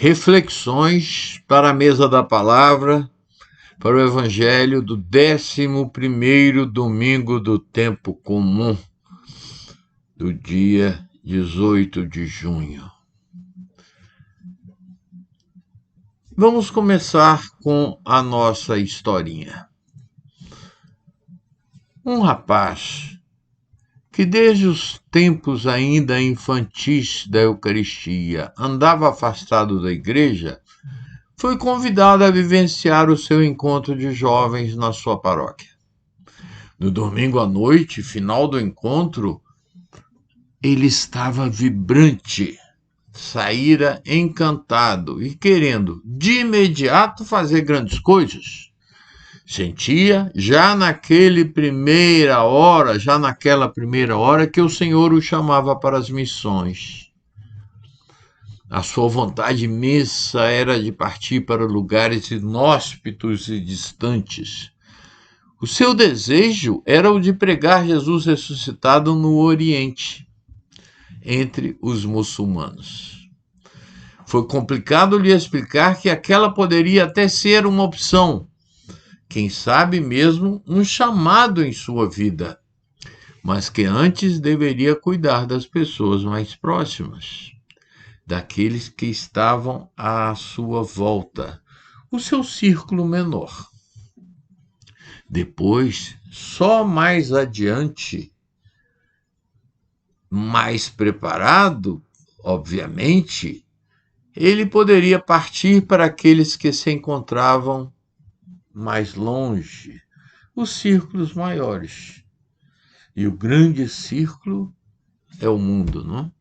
Reflexões para a mesa da palavra, para o Evangelho do 11º domingo do tempo comum, do dia 18 de junho. Vamos começar com a nossa historinha. Um rapaz que desde os tempos ainda infantis da Eucaristia andava afastado da igreja, foi convidado a vivenciar o seu encontro de jovens na sua paróquia. No domingo à noite, final do encontro, ele estava vibrante, saíra encantado e querendo de imediato fazer grandes coisas. Sentia já naquela primeira hora que o Senhor o chamava para as missões. A sua vontade imensa era de partir para lugares inóspitos e distantes. O seu desejo era o de pregar Jesus ressuscitado no Oriente, entre os muçulmanos. Foi complicado lhe explicar que aquela poderia até ser uma opção, quem sabe mesmo um chamado em sua vida, mas que antes deveria cuidar das pessoas mais próximas, daqueles que estavam à sua volta, o seu círculo menor. Depois, só mais adiante, mais preparado, obviamente, ele poderia partir para aqueles que se encontravam mais longe, os círculos maiores. E o grande círculo é o mundo, não é?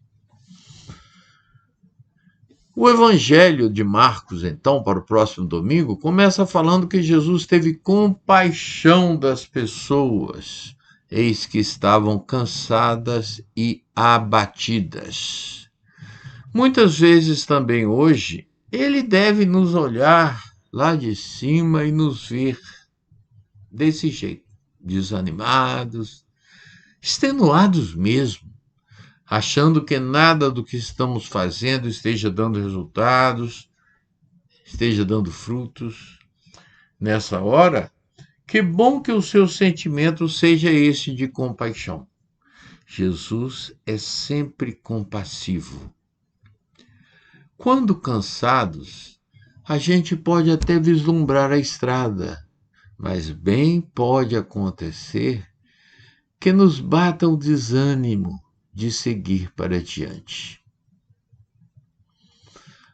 O Evangelho de Marcos, então, para o próximo domingo, começa falando que Jesus teve compaixão das pessoas, eis que estavam cansadas e abatidas. Muitas vezes também hoje, ele deve nos olhar lá de cima e nos ver desse jeito, desanimados, extenuados mesmo, achando que nada do que estamos fazendo esteja dando resultados, esteja dando frutos. Nessa hora, que bom que o seu sentimento seja esse de compaixão. Jesus é sempre compassivo. Quando cansados, a gente pode até vislumbrar a estrada, mas bem pode acontecer que nos bata o desânimo de seguir para diante.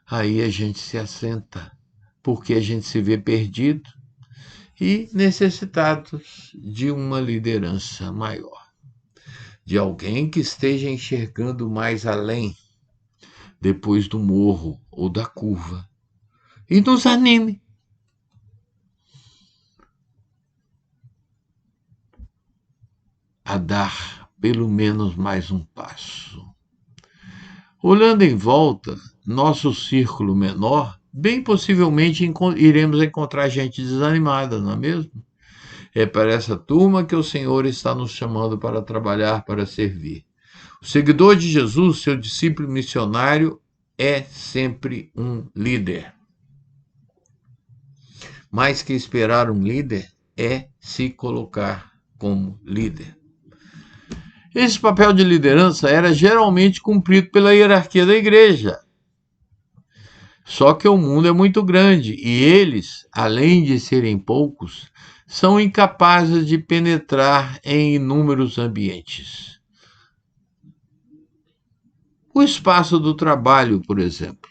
Aí a gente se assenta, porque a gente se vê perdido e necessitados de uma liderança maior, de alguém que esteja enxergando mais além, depois do morro ou da curva, e nos anime. A dar pelo menos mais um passo. Olhando em volta, nosso círculo menor, bem possivelmente iremos encontrar gente desanimada, não é mesmo? É para essa turma que o Senhor está nos chamando para trabalhar, para servir. O seguidor de Jesus, seu discípulo missionário, é sempre um líder. Mais que esperar um líder, é se colocar como líder. Esse papel de liderança era geralmente cumprido pela hierarquia da igreja. Só que o mundo é muito grande e eles, além de serem poucos, são incapazes de penetrar em inúmeros ambientes. O espaço do trabalho, por exemplo.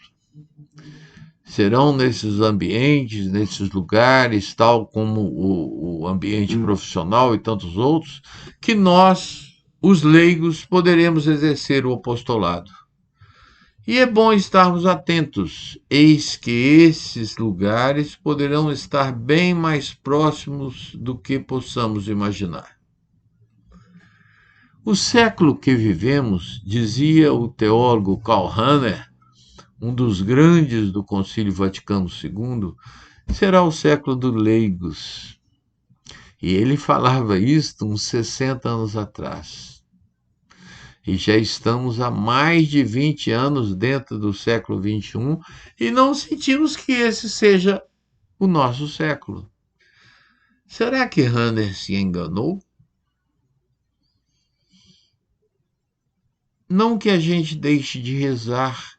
Serão nesses ambientes, nesses lugares, tal como o ambiente profissional e tantos outros, que nós, os leigos, poderemos exercer o apostolado. E é bom estarmos atentos, eis que esses lugares poderão estar bem mais próximos do que possamos imaginar. O século que vivemos, dizia o teólogo Karl Rahner, um dos grandes do Concílio Vaticano II, será o século dos leigos. E ele falava isso uns 60 anos atrás. E já estamos há mais de 20 anos dentro do século XXI e não sentimos que esse seja o nosso século. Será que Hanner se enganou? Não que a gente deixe de rezar,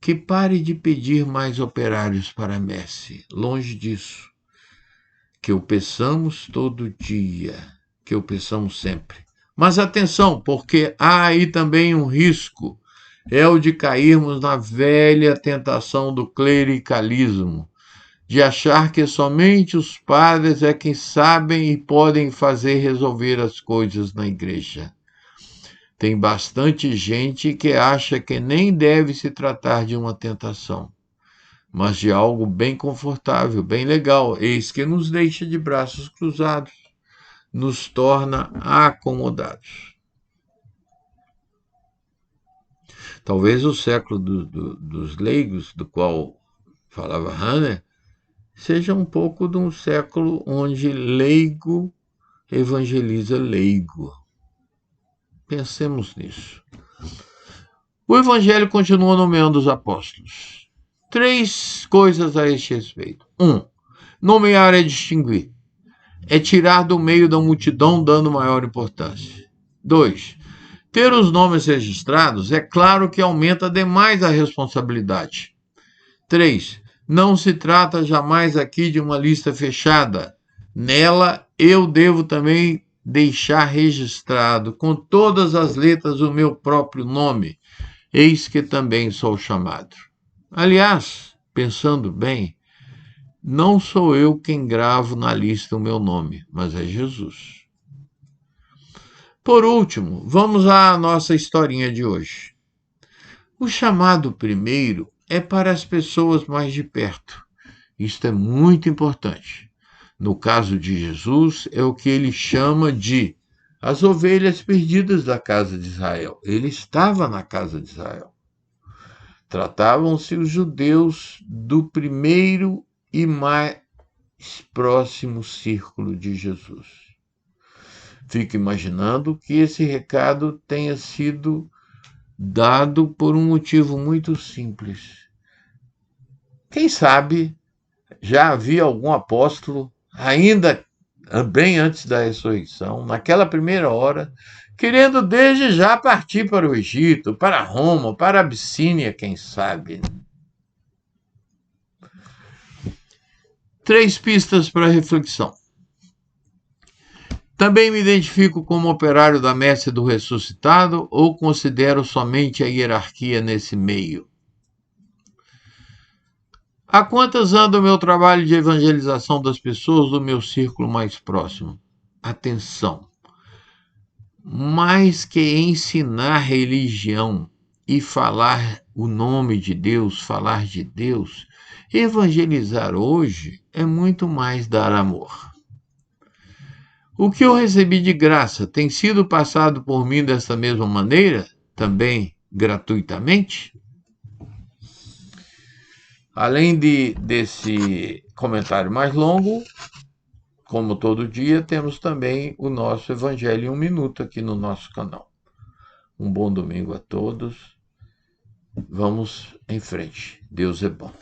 que pare de pedir mais operários para a messe. Longe disso. Que o peçamos todo dia, que o peçamos sempre. Mas atenção, porque há aí também um risco, é o de cairmos na velha tentação do clericalismo, de achar que somente os padres é quem sabem e podem fazer resolver as coisas na igreja. Tem bastante gente que acha que nem deve se tratar de uma tentação, mas de algo bem confortável, bem legal. Eis que nos deixa de braços cruzados, nos torna acomodados. Talvez o século dos leigos, do qual falava Hanner, seja um pouco de um século onde leigo evangeliza leigo. Pensemos nisso. O Evangelho continua nomeando os apóstolos. 3 coisas a este respeito. 1. Nomear é distinguir. É tirar do meio da multidão, dando maior importância. 2. Ter os nomes registrados é claro que aumenta demais a responsabilidade. 3. Não se trata jamais aqui de uma lista fechada. Nela, eu devo também deixar registrado com todas as letras o meu próprio nome. Eis que também sou chamado. Aliás, pensando bem, não sou eu quem gravo na lista o meu nome, mas é Jesus. Por último, vamos à nossa historinha de hoje. O chamado primeiro é para as pessoas mais de perto. Isto é muito importante. No caso de Jesus, é o que ele chama de as ovelhas perdidas da casa de Israel. Ele estava na casa de Israel. Tratavam-se os judeus do primeiro e mais próximo círculo de Jesus. Fico imaginando que esse recado tenha sido dado por um motivo muito simples. Quem sabe já havia algum apóstolo, ainda bem antes da ressurreição, naquela primeira hora, querendo desde já partir para o Egito, para Roma, para a Abissínia, quem sabe. 3 pistas para reflexão. Também me identifico como operário da messe do ressuscitado ou considero somente a hierarquia nesse meio? Há quantas anda o meu trabalho de evangelização das pessoas do meu círculo mais próximo? Atenção! Mais que ensinar religião e falar o nome de Deus, falar de Deus, evangelizar hoje é muito mais dar amor. O que eu recebi de graça tem sido passado por mim dessa mesma maneira, também gratuitamente? Além desse comentário mais longo, como todo dia, temos também o nosso Evangelho em 1 minuto aqui no nosso canal. Um bom domingo a todos. Vamos em frente. Deus é bom.